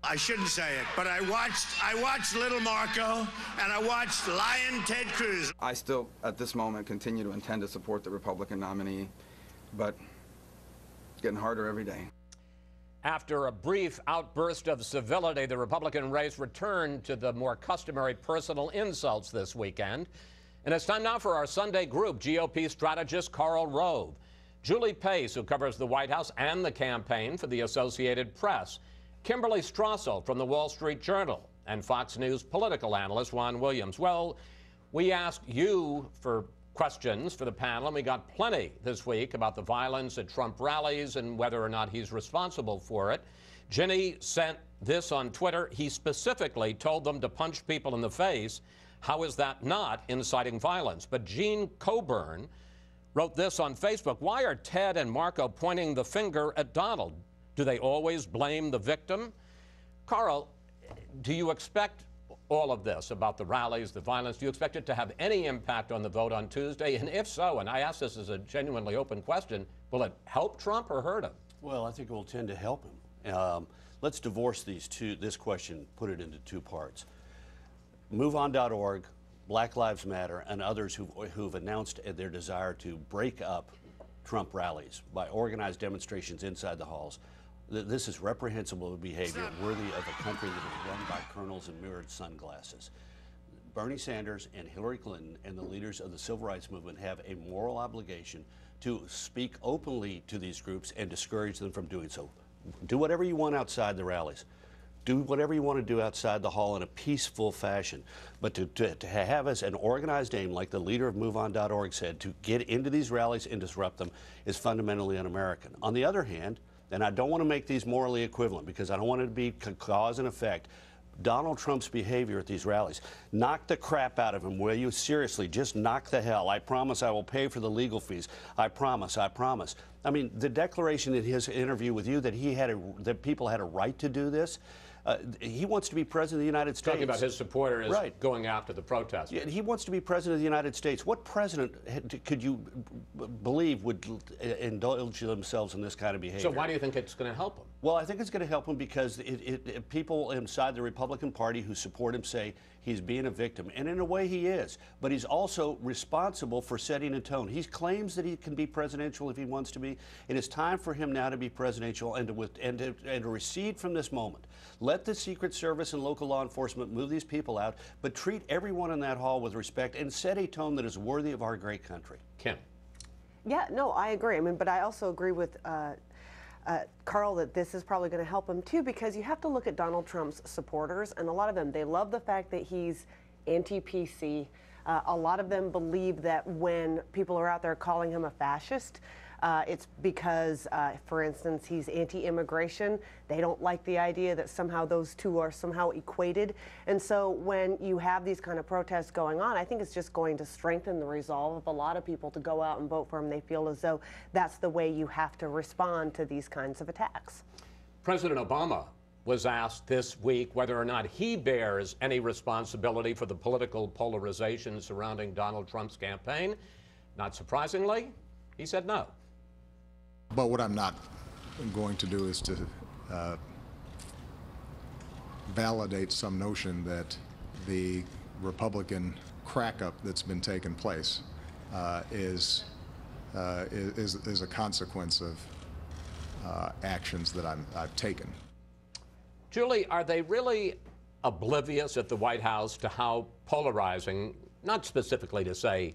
I shouldn't say it, but I watched Little Marco, and I watched Lion Ted Cruz. I still, at this moment, continue to intend to support the Republican nominee, but it's getting harder every day. After a brief outburst of civility, the Republican race returned to the more customary personal insults this weekend. And it's time now for our Sunday group, GOP strategist Karl Rove, Julie Pace, who covers the White House and the campaign for the Associated Press, Kimberley Strassel from the Wall Street Journal, and Fox News political analyst Juan Williams. Well, we asked you for questions for the panel, and we got plenty this week about the violence at Trump rallies and whether or not he's responsible for it. Ginny sent this on Twitter. He specifically told them to punch people in the face. How is that not inciting violence? But Jean Coburn wrote this on Facebook. Why are Ted and Marco pointing the finger at Donald? Do they always blame the victim? Karl, do you expect all of this about the rallies, the violence, do you expect it to have any impact on the vote on Tuesday? And if so, and I ask this as a genuinely open question, will it help Trump or hurt him? Well, I think it will tend to help him. Let's divorce this question, put it into two parts. MoveOn.org, Black Lives Matter, and others who've announced their desire to break up Trump rallies by organized demonstrations inside the halls. This is reprehensible behavior worthy of a country that is run by colonels in mirrored sunglasses. Bernie Sanders and Hillary Clinton and the leaders of the civil rights movement have a moral obligation to speak openly to these groups and discourage them from doing so. Do whatever you want outside the rallies. Do whatever you want to do outside the hall in a peaceful fashion. But to have as an organized aim, like the leader of MoveOn.org said, to get into these rallies and disrupt them is fundamentally un-American. On the other hand, and I don't want to make these morally equivalent because I don't want it to be cause and effect, Donald Trump's behavior at these rallies, knock the crap out of him, will you? Seriously, just knock the hell. I promise I will pay for the legal fees. I promise, I promise. I mean, the declaration in his interview with you that that people had a right to do this, he wants to be president of the United States. Talking about his supporters right. Going after the protesters. Yeah, he wants to be president of the United States. What president could you believe would indulge themselves in this kind of behavior? So why do you think it's going to help him? Well, I think it's going to help him because people inside the Republican Party who support him say he's being a victim. And in a way he is. But he's also responsible for setting a tone. He claims that he can be presidential if he wants to be. It is time for him now to be presidential and to recede from this moment. Let the Secret Service and local law enforcement move these people out, but treat everyone in that hall with respect and set a tone that is worthy of our great country. Kim. Yeah, no, I agree. I mean, but I also agree with Karl that this is probably going to help him too, because you have to look at Donald Trump's supporters, and a lot of them, they love the fact that he's anti-PC. A lot of them believe that when people are out there calling him a fascist, it's because, for instance, he's anti-immigration. They don't like the idea that somehow those two are somehow equated. And so when you have these kind of protests going on, I think it's just going to strengthen the resolve of a lot of people to go out and vote for him. They feel as though that's the way you have to respond to these kinds of attacks. President Obama was asked this week whether or not he bears any responsibility for the political polarization surrounding Donald Trump's campaign. Not surprisingly, he said no. But what I'm not going to do is to validate some notion that the Republican crack-up that's been taking place is a consequence of actions that I've taken. Julie, are they really oblivious at the White House to how polarizing, not specifically to say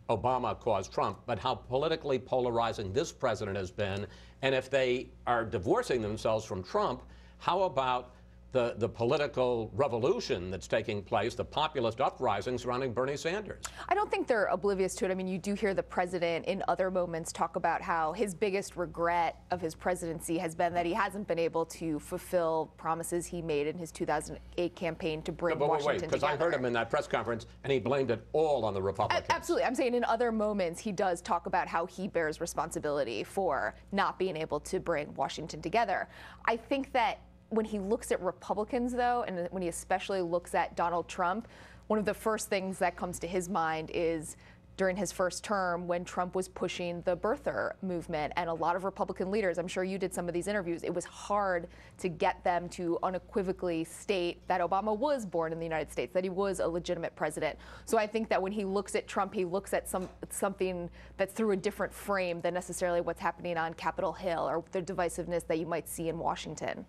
Obama caused Trump, but how politically polarizing this president has been? And if they are divorcing themselves from Trump, how about the political revolution that's taking place, the populist uprising surrounding Bernie Sanders? I don't think they're oblivious to it. I mean, you do hear the president in other moments talk about how his biggest regret of his presidency has been that he hasn't been able to fulfill promises he made in his 2008 campaign to bring Washington together. Because I heard him in that press conference, and he blamed it all on the Republicans. Absolutely. I'm saying in other moments, he does talk about how he bears responsibility for not being able to bring Washington together. I think that when he looks at Republicans, though, and when he especially looks at Donald Trump, one of the first things that comes to his mind is during his first term when Trump was pushing the birther movement. And a lot of Republican leaders, I'm sure you did some of these interviews, it was hard to get them to unequivocally state that Obama was born in the United States, that he was a legitimate president. So I think that when he looks at Trump, he looks at something that's through a different frame than necessarily what's happening on Capitol Hill or the divisiveness that you might see in Washington.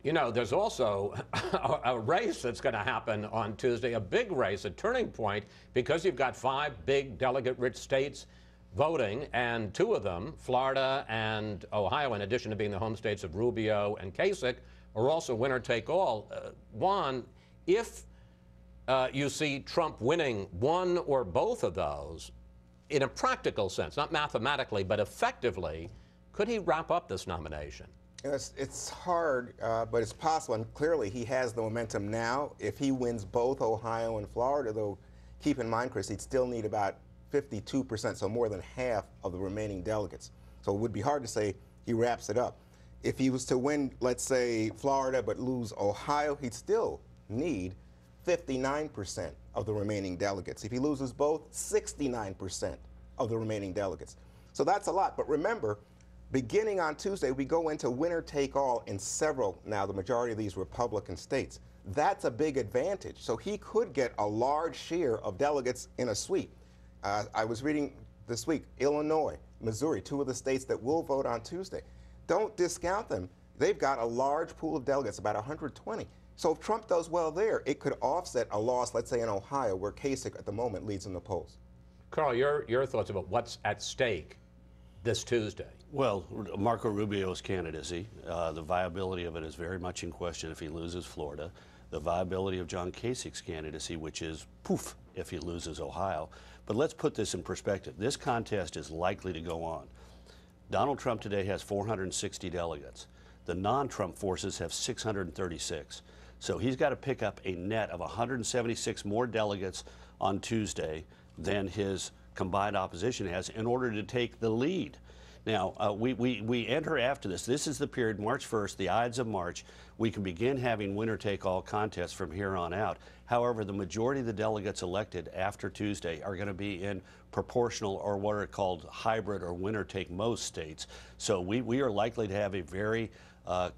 You know, there's also a race that's going to happen on Tuesday, a big race, a turning point, because you've got 5 big delegate-rich states voting, and 2 of them, Florida and Ohio, in addition to being the home states of Rubio and Kasich, are also winner-take-all. Juan, if you see Trump winning one or both of those, in a practical sense, not mathematically, but effectively, could he wrap up this nomination? It's hard, but it's possible, and clearly he has the momentum now. If he wins both Ohio and Florida, though, keep in mind, Chris, he'd still need about 52%, so more than half of the remaining delegates. So it would be hard to say he wraps it up. If he was to win, let's say, Florida but lose Ohio, he'd still need 59% of the remaining delegates. If he loses both, 69% of the remaining delegates. So that's a lot, but remember, beginning on Tuesday, we go into winner-take-all in several, now the majority of these Republican states. That's a big advantage. So he could get a large share of delegates in a sweep. I was reading this week, Illinois, Missouri, 2 of the states that will vote on Tuesday. Don't discount them. They've got a large pool of delegates, about 120. So if Trump does well there, it could offset a loss, let's say in Ohio, where Kasich at the moment leads in the polls. Karl, your thoughts about what's at stake this Tuesday? Well, Marco Rubio's candidacy, the viability of it is very much in question if he loses Florida. The viability of John Kasich's candidacy, which is poof if he loses Ohio. But let's put this in perspective. This contest is likely to go on. Donald Trump today has 460 delegates. The non-Trump forces have 636. So he's got to pick up a net of 176 more delegates on Tuesday than his combined opposition has in order to take the lead. Now, we enter after this. This is the period, March 1st, the Ides of March. We can begin having winner-take-all contests from here on out. However, the majority of the delegates elected after Tuesday are going to be in proportional or what are called hybrid or winner-take-most states. So we are likely to have a very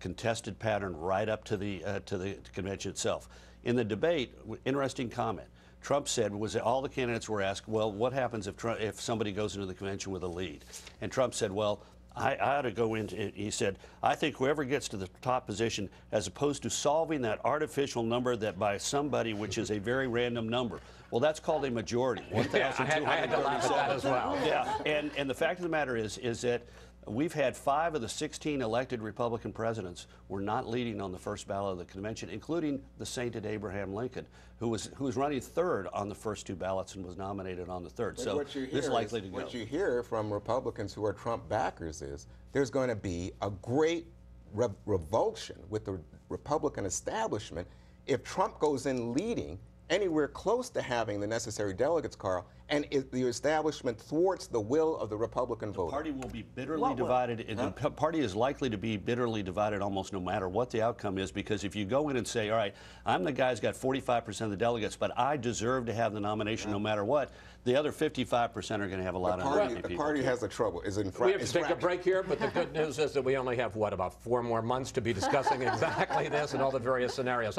contested pattern right up to the convention itself. In the debate, interesting comment. Trump said, all the candidates were asked, well, what happens if somebody goes into the convention with a lead? And Trump said, well, I ought to go into, he said, I think whoever gets to the top position, as opposed to solving that artificial number that by somebody, which is a very random number. Well, that's called a majority. 1,237. I had to laugh at that as well. Yeah, and the fact of the matter is that we've had 5 of the 16 elected Republican presidents were not leading on the first ballot of the convention, including the sainted Abraham Lincoln, who was running 3rd on the first 2 ballots and was nominated on the 3rd. But so this is likely to go. What you hear from Republicans who are Trump backers is there's going to be a great revulsion with the Republican establishment if Trump goes in leading anywhere close to having the necessary delegates, Karl, and if the establishment thwarts the will of the Republican voter. The party will be bitterly divided. The party is likely to be bitterly divided almost no matter what the outcome is, because if you go in and say, all right, I'm the guy who's got 45% of the delegates, but I deserve to have the nomination no matter what, the other 55% are going to have a lot of unhappy people. The party has a trouble. We have to take a break here, but the good news is that we only have, what, about 4 more months to be discussing exactly this and all the various scenarios.